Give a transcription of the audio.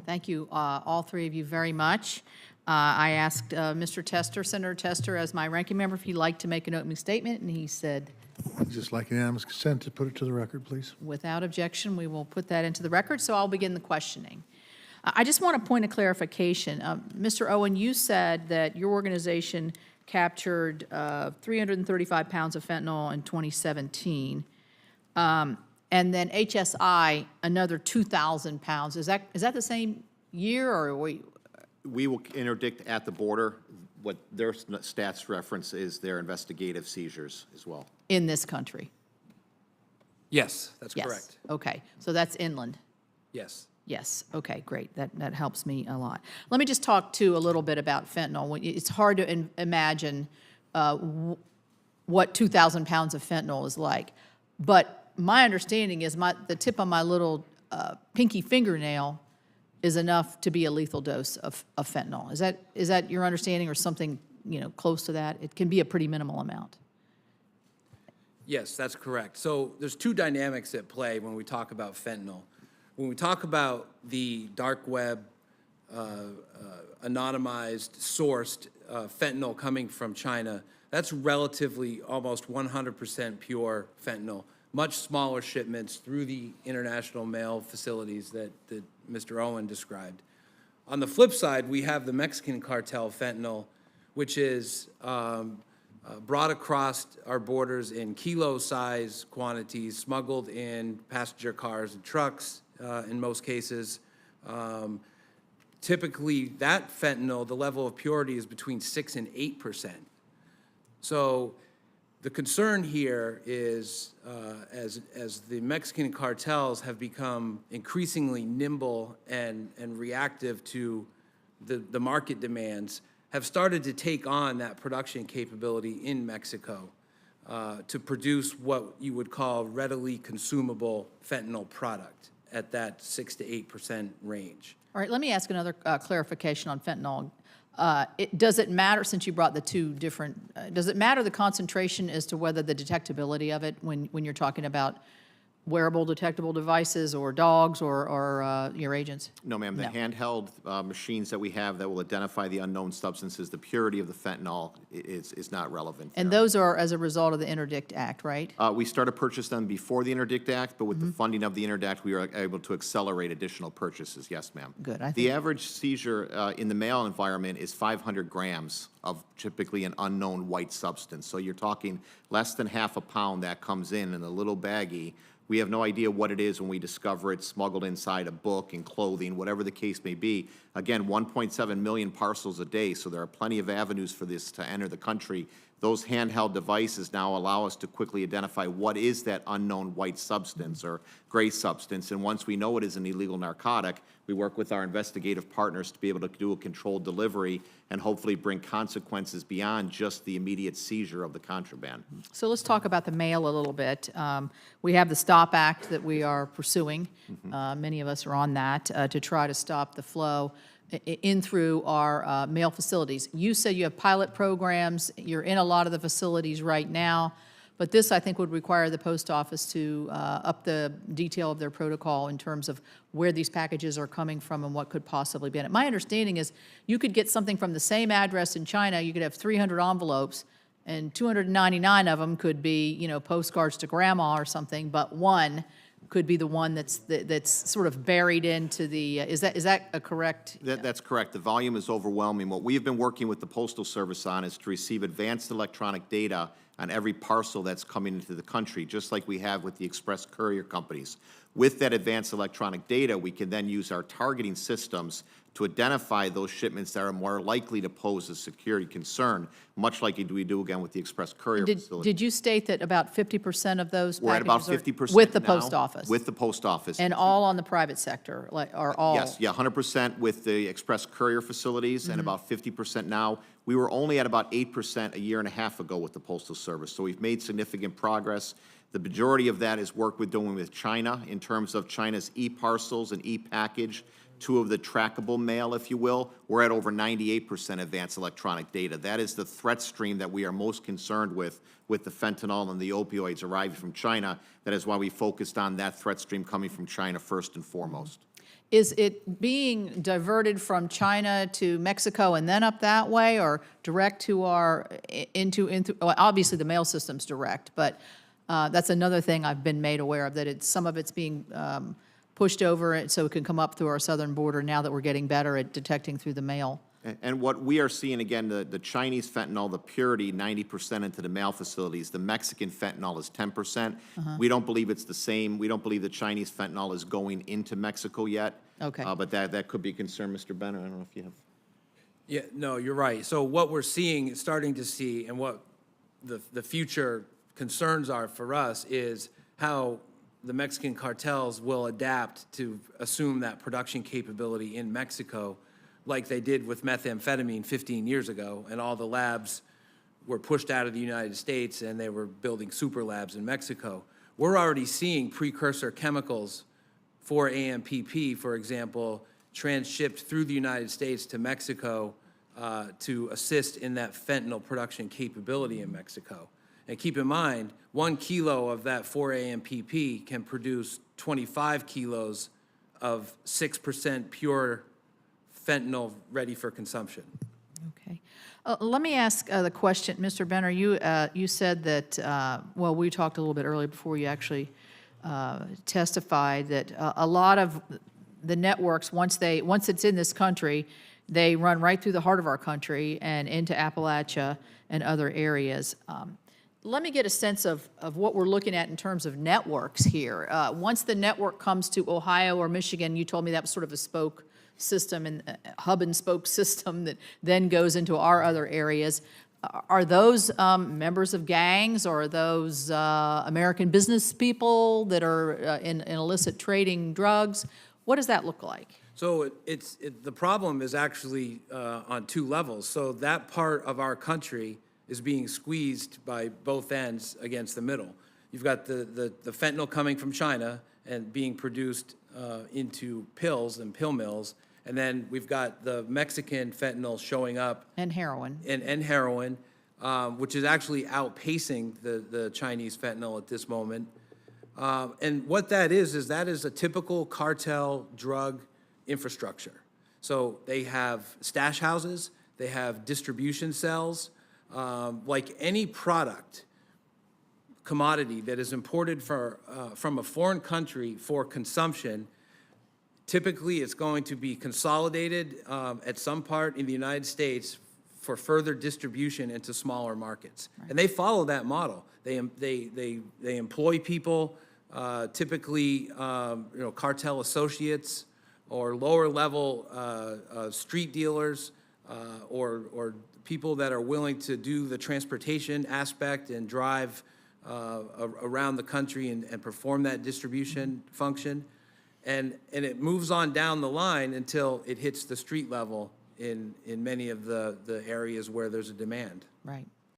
Thank you, all three of you, very much. I asked Mr. Tester, Senator Tester, as my ranking member, if he'd like to make an opening statement, and he said, I'd just like unanimous consent to put it to the record, please. without objection, we will put that into the record, so I'll begin the questioning. I just want a point of clarification. Mr. Owen, you said that your organization captured 335 pounds of fentanyl in 2017, and then HSI another 2,000 pounds. Is that the same year, or are We will interdict at the border. What their stats reference is their investigative seizures as well. in this country? Yes, that's Yes. correct. Okay, so that's inland. Yes. Yes, okay, great. That helps me a lot. Let me just talk, too, a little bit about fentanyl. It's hard to imagine what 2,000 pounds of fentanyl is like. But my understanding is the tip of my little pinky fingernail is enough to be a lethal dose of fentanyl. Is that your understanding, or something, close to that? It can be a pretty minimal amount. Yes, that's correct. So there's two dynamics at play when we talk about fentanyl. When we talk about the dark web, anonymized, sourced fentanyl coming from China, that's relatively almost 100% pure fentanyl. Much smaller shipments through the international mail facilities that Mr. Owen described. On the flip side, we have the Mexican cartel fentanyl, which is brought across our borders in kilo-size quantities, smuggled in passenger cars and trucks in most cases. Typically, that fentanyl, the level of purity is between 6 and 8%. So the concern here is, as the Mexican cartels have become increasingly nimble and reactive to the market demands, have started to take on that production capability in Mexico to produce what you would call readily consumable fentanyl product at that 6 to 8% range. All right, let me ask another clarification on fentanyl. Does it matter, since you brought the two different, does it matter the concentration as to whether the detectability of it when you're talking about wearable detectable devices or dogs or your agents? No, ma'am. The handheld machines that we have that will identify the unknown substances, the purity of the fentanyl is not relevant. And those are as a result of the Interdict Act, right? We started purchase them before the Interdict Act, but with the funding of the Interdict, we are able to accelerate additional purchases. Yes, ma'am. Good. The average seizure in the mail environment is 500 grams of typically an unknown white substance. So you're talking less than half a pound that comes in a little baggie. We have no idea what it is when we discover it smuggled inside a book and clothing, whatever the case may be. Again, 1.7 million parcels a day, so there are plenty of avenues for this to enter the country. Those handheld devices now allow us to quickly identify what is that unknown white substance or gray substance, and once we know it is an illegal narcotic, we work with our investigative partners to be able to do a controlled delivery and hopefully bring consequences beyond just the immediate seizure of the contraband. So let's talk about the mail a little bit. We have the STOP Act that we are pursuing. Many of us are on that to try to stop the flow in through our mail facilities. You said you have pilot programs. You're in a lot of the facilities right now. But this, I think, would require the post office to up the detail of their protocol in terms of where these packages are coming from and what could possibly be in it. My understanding is you could get something from the same address in China. You could have 300 envelopes, and 299 of them could be, postcards to grandma or something, but one could be the one that's sort of buried into the, is that a correct? That's correct. The volume is overwhelming. What we've been working with the Postal Service on is to receive advanced electronic data on every parcel that's coming into the country, just like we have with the express courier companies. With that advanced electronic data, we can then use our targeting systems to identify those shipments that are more likely to pose a security concern, much like we do again with the express courier facility. Did you state that about 50% of those We're at about packages are 50% with the now, post office? With the post office. And all on the private sector, or all? Yes, yeah, 100% with the express courier facilities and about 50% now. We were only at about 8% a year and a half ago with the Postal Service, so we've made significant progress. The majority of that is work we're doing with China in terms of China's e-parcels and e-package, two of the trackable mail, if you will. We're at over 98% advanced electronic data. That is the threat stream that we are most concerned with the fentanyl and the opioids arriving from China. That is why we focused on that threat stream coming from China first and foremost. Is it being diverted from China to Mexico and then up that way, or direct to our, well, obviously the mail system's direct, but that's another thing I've been made aware of, that some of it's being pushed over so it can come up through our southern border now that we're getting better at detecting through the mail. And what we are seeing, again, the Chinese fentanyl, the purity, 90% into the mail facilities. The Mexican fentanyl is 10%. We don't believe it's the same. We don't believe the Chinese fentanyl is going into Mexico yet. Okay. But that could be a concern, Mr. Benner. I don't know if you have. Yeah, no, you're right. So what we're seeing, starting to see, and what the future concerns are for us is how the Mexican cartels will adapt to assume that production capability in Mexico, like they did with methamphetamine 15 years ago, and all the labs were pushed out of the United States and they were building super labs in Mexico. We're already seeing precursor chemicals for AMPP, for example, transshipped through the United States to Mexico to assist in that fentanyl production capability in Mexico. And keep in mind, 1 kilo of that 4-AMPP can produce 25 kilos of 6% pure fentanyl ready for consumption. Okay. Let me ask the question, Mr. Benner, you said that, well, we talked a little bit earlier before you actually testified that a lot of the networks, once it's in this country, they run right through the heart of our country and into Appalachia and other areas. Let me get a sense of what we're looking at in terms of networks here. Once the network comes to Ohio or Michigan, you told me that was sort of a spoke system and hub and spoke system that then goes into our other areas. Are those members of gangs, or are those American business people that are in illicit trading drugs? What does that look like? So the problem is actually on two levels. So that part of our country is being squeezed by both ends against the middle. You've got the fentanyl coming from China and being produced into pills and pill mills. And then we've got the Mexican fentanyl showing up. And heroin. And heroin, which is actually outpacing the Chinese fentanyl at this moment. And what that is a typical cartel drug infrastructure. So they have stash houses, they have distribution cells. Like any product, commodity that is imported from a foreign country for consumption, typically it's going to be consolidated at some part in the United States for further distribution into smaller markets. Right. And they follow that model. They employ people, typically cartel associates or lower level street dealers or people that are willing to do the transportation aspect and drive around the country and perform that distribution function. And it moves on down the line until it hits the street level in many of the areas where there's a demand. Right.